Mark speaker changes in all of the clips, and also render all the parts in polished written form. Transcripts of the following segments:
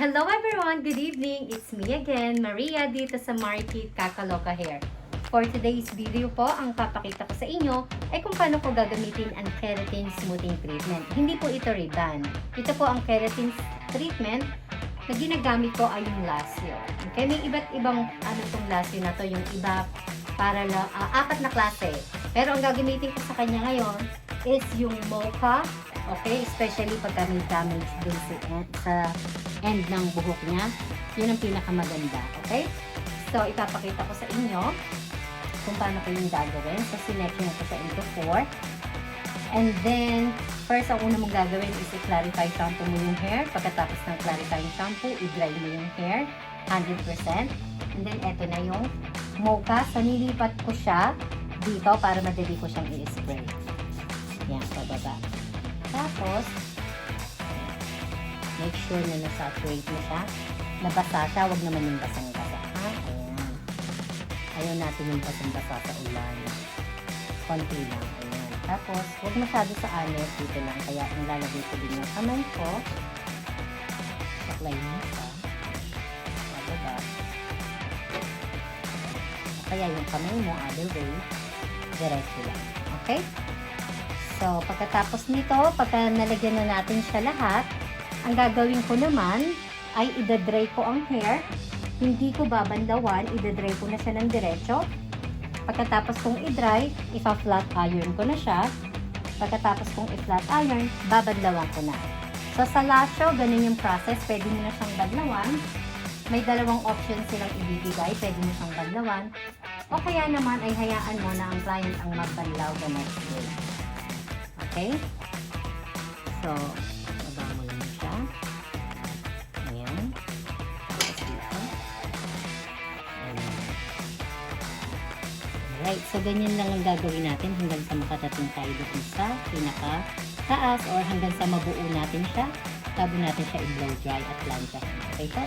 Speaker 1: Hello everyone! Good evening! It's me again, Maria, dito sa Market Kakaloka Hair. For today's video po, ang papakita ko sa inyo ay kung paano ko gagamitin ang keratin smoothing treatment. Hindi po ito reband. Ito po ang keratin treatment na ginagamit ko ay yung lasyo. Okay, may iba't ibang tong lasyo na to. Yung iba para apat na klase. Pero ang gagamitin ko sa kanya ngayon is yung mocha. Okay, especially pagka may damage dun sa end ng buhok niya. Yun ang pinakamaganda. Okay? So, ipapakita ko sa inyo kung paano ko yung gagawin. So, sinection ko siya into 4. And then, first, ang una mong gagawin is i-clarify shampoo mo yung hair. Pagkatapos ng clarifying shampoo, i-dry mo yung hair 100%. And then, eto na yung mocha. So, nilipat ko siya dito para madali ko siyang i-spray. Yan, pababa. Tapos, make sure na na-saturate mo siya. Nabasa siya, huwag naman yung basang-basa. Ayan. Ayaw natin yung basang-basa sa ulan. Konti lang. Ayan. Tapos, huwag masyado sa anet. Dito lang. Kaya, nilalagay ko din yung kamay ko. Saklay mo siya. Pababa. Kaya yung kamay mo, other way, diretso lang. Okay? So, pagkatapos nito, pagka nalagyan na natin siya lahat, ang gagawin ko naman ay idadry ko ang hair. Hindi ko babanlawan, idadry ko na siya ng diretso. Pagkatapos kong i-dry, ipa-flat iron ko na siya. Pagkatapos kong i-flat iron, babanlawan ko na. So, sa lasyo, ganun yung process. Pwede mo na siyang banlawan. May dalawang options silang ibibigay. Pwede mo siyang banlawan. O kaya naman ay hayaan mo na ang client ang magbanlaw the next day. Okay? So, baba mo lang siya. Ayan. Tapos dito. Ayan. Alright, so ganyan lang ang gagawin natin hanggang sa makatating tayo dito sa pinaka-taas or hanggang sa mabuo natin siya bago natin siya i-blow dry at plancha. Okay po?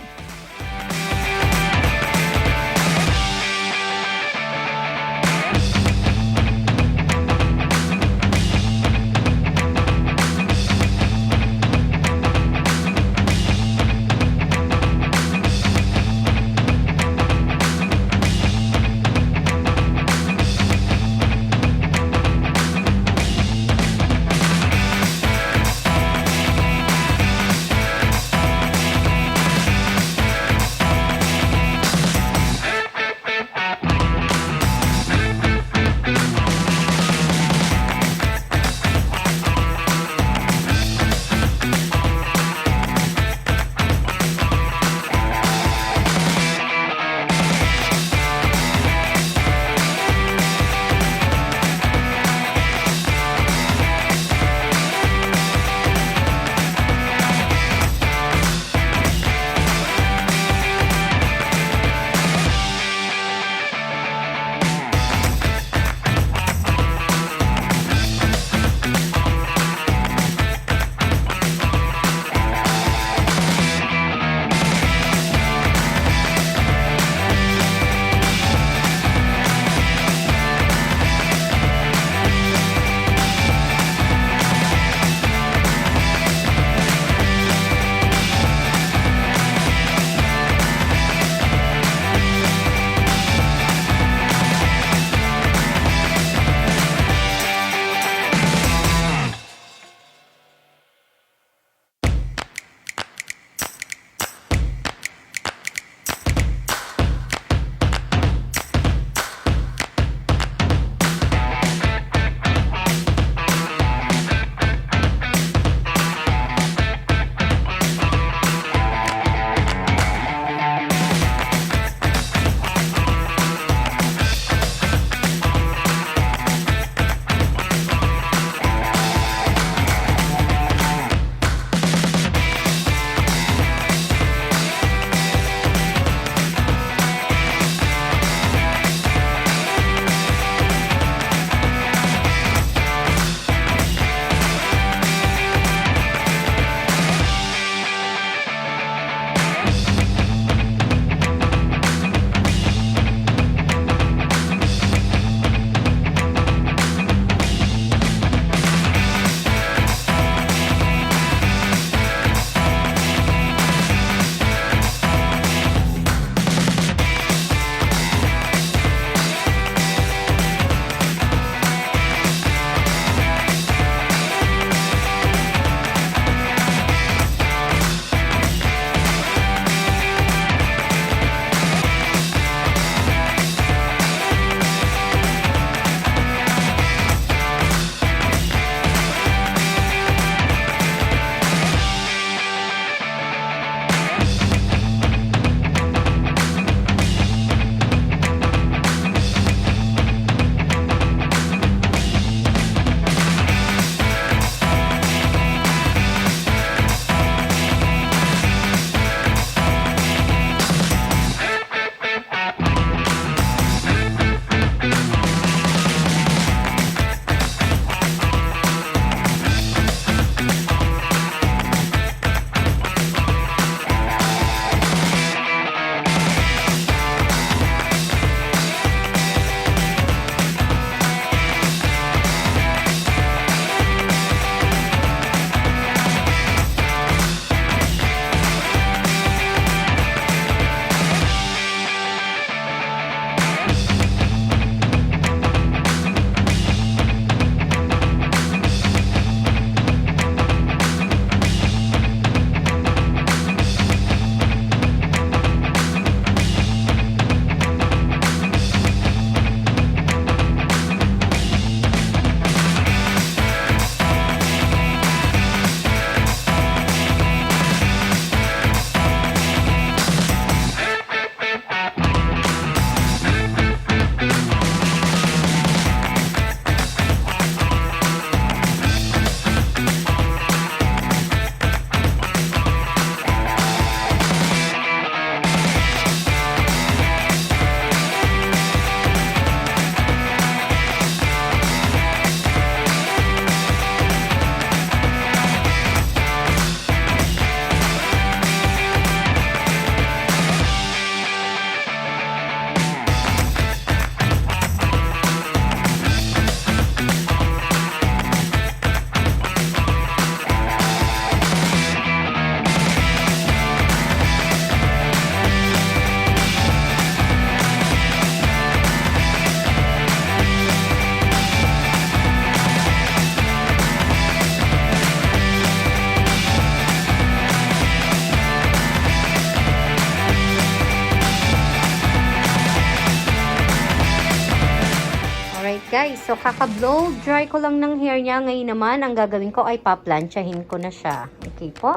Speaker 1: guys, so kaka-blow dry ko lang ng hair niya. Ngayon naman, ang gagawin ko ay paplansyahin ko na siya. Okay po?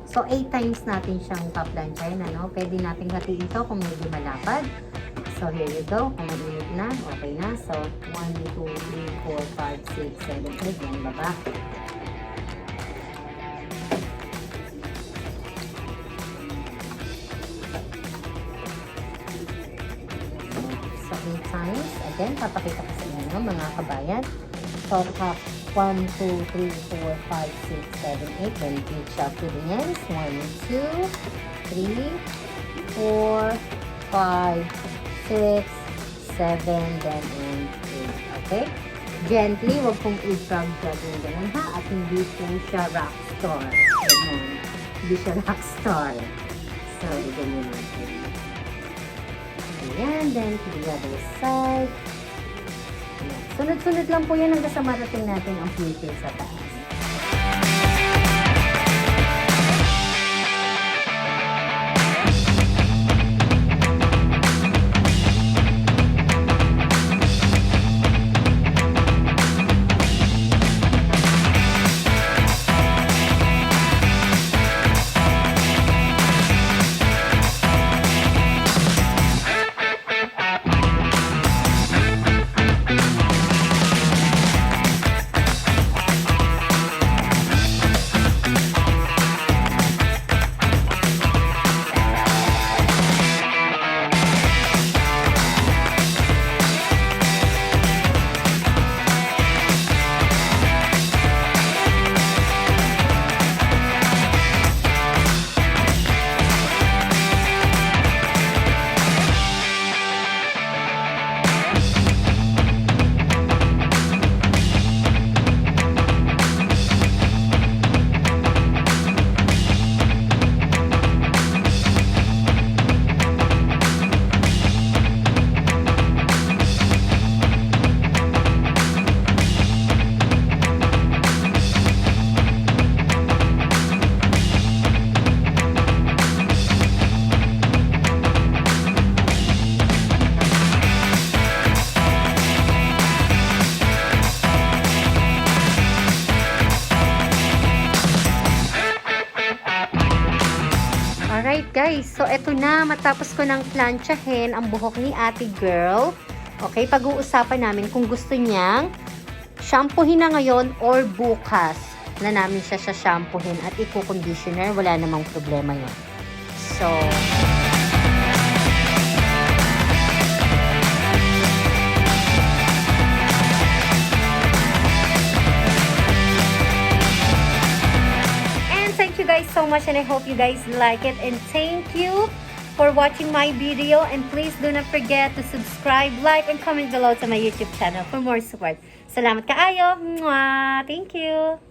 Speaker 1: So, 8 times natin siyang paplansyahin, ano? Pwede natin hatiin ito kung medyo malapad. So, here you go. Kung mag-init na, okay na. So, 1, 2, 3, 4, 5, 6, 7, 8. Yan, baba. So, 8 times. Again, papakita ko sa inyo, mga kabayan. So, 1, 2, 3, 4, 5, 6, 7, 8. Then, reach out to the ends. 1, 2, 3, 4, 5, 6, 7, then, and 8. Okay? Gently, wag pong i-drag-drag yung ganun, ha? At hindi po siya rockstar. Ganun. Hindi siya rockstar. So, ganun natin. Ayan, then to the other side. Sunod-sunod lang po yan hanggang sa marating natin ang pupil sa taas. Alright guys, so eto na, matapos ko ng plansyahin ang buhok ni ate girl. Okay, pag-uusapan namin kung gusto niyang shampoohin na ngayon or bukas na namin siya shampoohin at i-conditioner, wala namang problema yun. So, guys so much, and I hope you guys like it, and thank you for watching my video, and please do not forget to subscribe, like, and comment below to my YouTube channel for more support. Salamat kaayo. Mwah! Thank you.